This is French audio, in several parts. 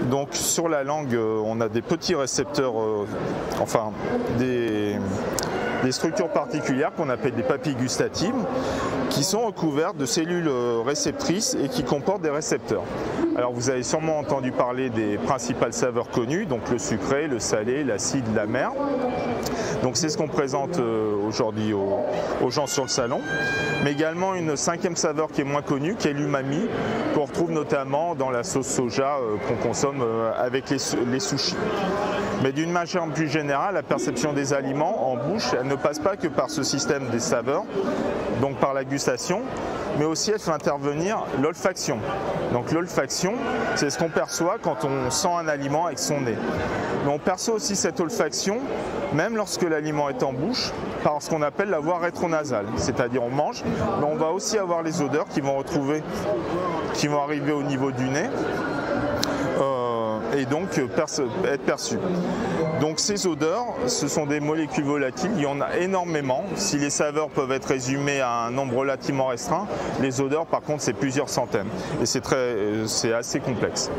Donc sur la langue, on a des petits récepteurs, enfin des structures particulières qu'on appelle des papilles gustatives, qui sont recouvertes de cellules réceptrices et qui comportent des récepteurs. Alors vous avez sûrement entendu parler des principales saveurs connues, donc le sucré, le salé, l'acide, l'amer. Donc c'est ce qu'on présente aujourd'hui aux gens sur le salon. Mais également une cinquième saveur qui est moins connue, qui est l'umami, qu'on retrouve notamment dans la sauce soja qu'on consomme avec les sushis. Mais d'une manière plus générale, la perception des aliments en bouche, elle ne passe pas que par ce système des saveurs, donc par la gustation, mais aussi elle fait intervenir l'olfaction. Donc l'olfaction, c'est ce qu'on perçoit quand on sent un aliment avec son nez. Mais on perçoit aussi cette olfaction, même lorsque l'aliment est en bouche, par ce qu'on appelle la voie rétronasale. C'est-à-dire on mange, mais on va aussi avoir les odeurs qui vont arriver au niveau du nez. Et donc être perçues. Donc ces odeurs, ce sont des molécules volatiles, il y en a énormément. Si les saveurs peuvent être résumées à un nombre relativement restreint, les odeurs par contre c'est plusieurs centaines et c'est assez complexe.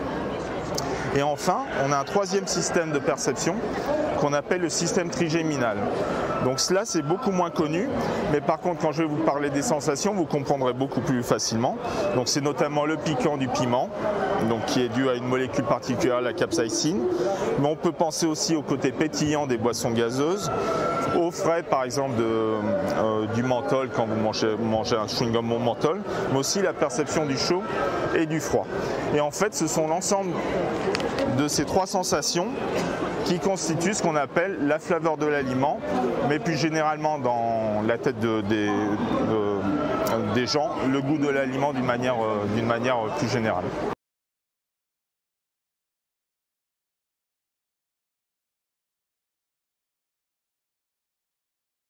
Et enfin, on a un troisième système de perception qu'on appelle le système trigéminal. Donc cela c'est beaucoup moins connu, mais par contre quand je vais vous parler des sensations, vous comprendrez beaucoup plus facilement. Donc c'est notamment le piquant du piment, donc qui est dû à une molécule particulière, la capsaïcine. Mais on peut penser aussi au côté pétillant des boissons gazeuses, au frais par exemple du menthol quand vous mangez un chewing-gum au menthol, mais aussi la perception du chaud et du froid. Et en fait ce sont l'ensemble de ces trois sensations qui constitue ce qu'on appelle la flaveur de l'aliment, mais plus généralement dans la tête des gens, le goût de l'aliment d'une manière plus générale.